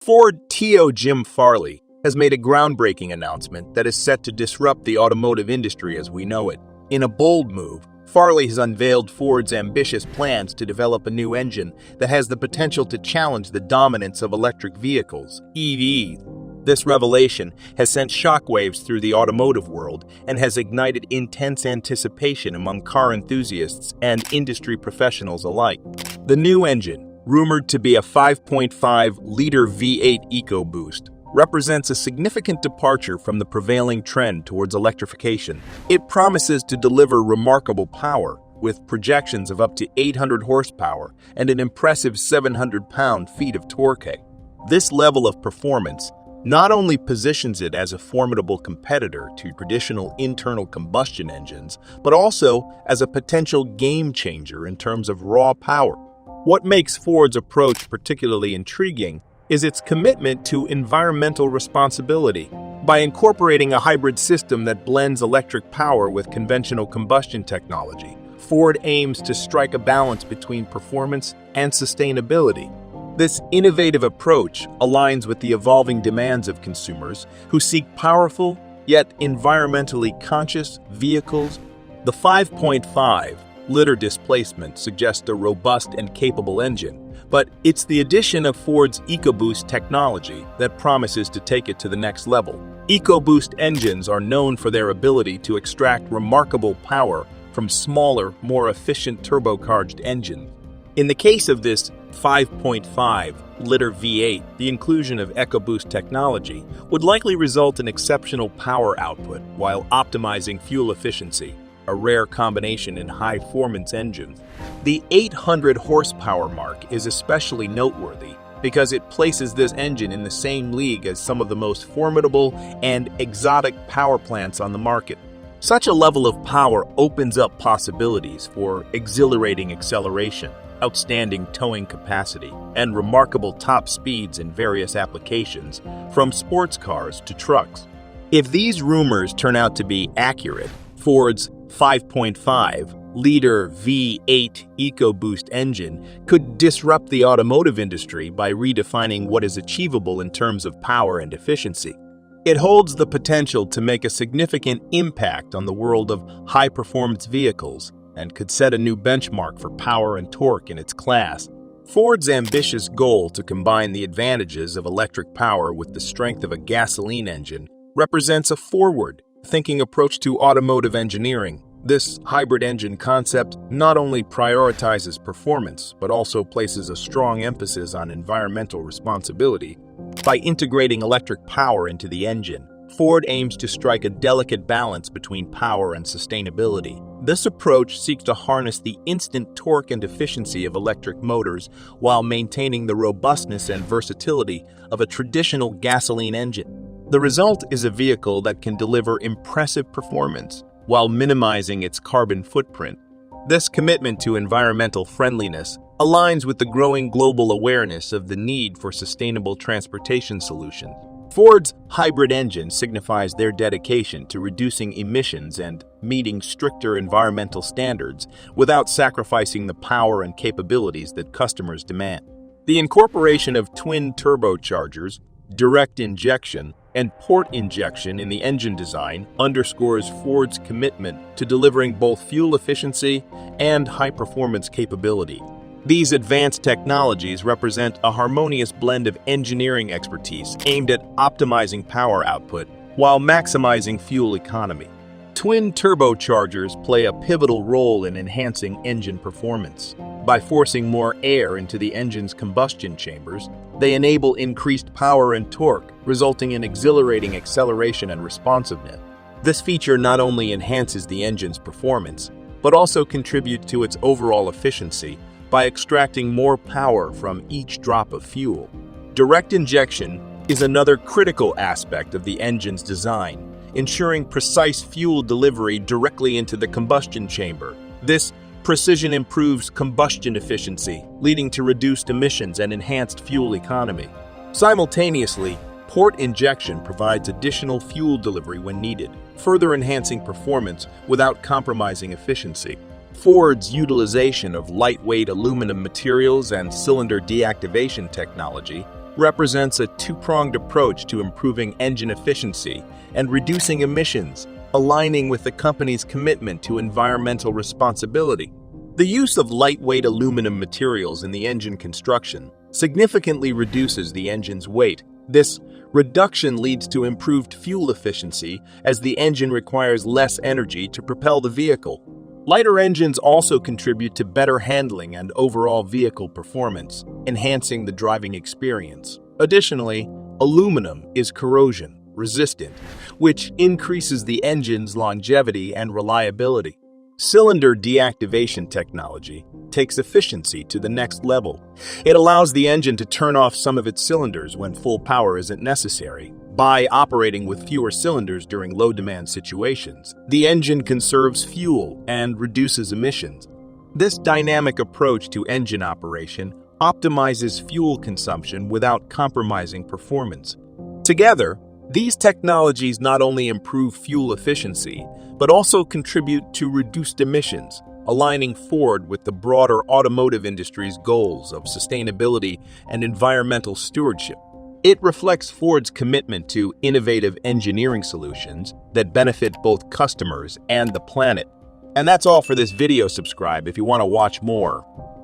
Ford CEO Jim Farley has made a groundbreaking announcement that is set to disrupt the automotive industry as we know it. In a bold move, Farley has unveiled Ford's ambitious plans to develop a new engine that has the potential to challenge the dominance of electric vehicles, EVs. This revelation has sent shockwaves through the automotive world and has ignited intense anticipation among car enthusiasts and industry professionals alike. The new engine, rumored to be a 5.5-liter V8 EcoBoost, represents a significant departure from the prevailing trend towards electrification. It promises to deliver remarkable power, with projections of up to 800 horsepower and an impressive 700 pound-feet of torque. This level of performance not only positions it as a formidable competitor to traditional internal combustion engines, but also as a potential game-changer in terms of raw power. What makes Ford's approach particularly intriguing is its commitment to environmental responsibility. By incorporating a hybrid system that blends electric power with conventional combustion technology, Ford aims to strike a balance between performance and sustainability. This innovative approach aligns with the evolving demands of consumers who seek powerful yet environmentally conscious vehicles. The 5.5-liter displacement suggests a robust and capable engine, but it's the addition of Ford's EcoBoost technology that promises to take it to the next level. EcoBoost engines are known for their ability to extract remarkable power from smaller, more efficient turbocharged engines. In the case of this 5.5-liter V8, the inclusion of EcoBoost technology would likely result in exceptional power output while optimizing fuel efficiency, a rare combination in high-performance engines. The 800 horsepower mark is especially noteworthy because it places this engine in the same league as some of the most formidable and exotic power plants on the market. Such a level of power opens up possibilities for exhilarating acceleration, outstanding towing capacity, and remarkable top speeds in various applications, from sports cars to trucks. If these rumors turn out to be accurate, Ford's 5.5-liter V8 EcoBoost engine could disrupt the automotive industry by redefining what is achievable in terms of power and efficiency. It holds the potential to make a significant impact on the world of high-performance vehicles and could set a new benchmark for power and torque in its class. Ford's ambitious goal to combine the advantages of electric power with the strength of a gasoline engine represents a forward-thinking approach to automotive engineering. This hybrid engine concept not only prioritizes performance, but also places a strong emphasis on environmental responsibility. By integrating electric power into the engine, Ford aims to strike a delicate balance between power and sustainability. This approach seeks to harness the instant torque and efficiency of electric motors while maintaining the robustness and versatility of a traditional gasoline engine. The result is a vehicle that can deliver impressive performance while minimizing its carbon footprint. This commitment to environmental friendliness aligns with the growing global awareness of the need for sustainable transportation solutions. Ford's hybrid engine signifies their dedication to reducing emissions and meeting stricter environmental standards without sacrificing the power and capabilities that customers demand. The incorporation of twin turbochargers, direct injection, and port injection in the engine design underscores Ford's commitment to delivering both fuel efficiency and high-performance capability. These advanced technologies represent a harmonious blend of engineering expertise aimed at optimizing power output while maximizing fuel economy. Twin turbochargers play a pivotal role in enhancing engine performance. By forcing more air into the engine's combustion chambers, they enable increased power and torque, resulting in exhilarating acceleration and responsiveness. This feature not only enhances the engine's performance, but also contributes to its overall efficiency by extracting more power from each drop of fuel. Direct injection is another critical aspect of the engine's design, ensuring precise fuel delivery directly into the combustion chamber. This precision improves combustion efficiency, leading to reduced emissions and enhanced fuel economy. Simultaneously, port injection provides additional fuel delivery when needed, further enhancing performance without compromising efficiency. Ford's utilization of lightweight aluminum materials and cylinder deactivation technology represents a two-pronged approach to improving engine efficiency and reducing emissions, aligning with the company's commitment to environmental responsibility. The use of lightweight aluminum materials in the engine construction significantly reduces the engine's weight. This reduction leads to improved fuel efficiency as the engine requires less energy to propel the vehicle. Lighter engines also contribute to better handling and overall vehicle performance, enhancing the driving experience. Additionally, aluminum is corrosion resistant, which increases the engine's longevity and reliability. Cylinder deactivation technology takes efficiency to the next level. It allows the engine to turn off some of its cylinders when full power isn't necessary. By operating with fewer cylinders during low-demand situations, the engine conserves fuel and reduces emissions. This dynamic approach to engine operation optimizes fuel consumption without compromising performance. Together, these technologies not only improve fuel efficiency, but also contribute to reduced emissions, aligning Ford with the broader automotive industry's goals of sustainability and environmental stewardship. It reflects Ford's commitment to innovative engineering solutions that benefit both customers and the planet. And that's all for this video. Subscribe if you want to watch more.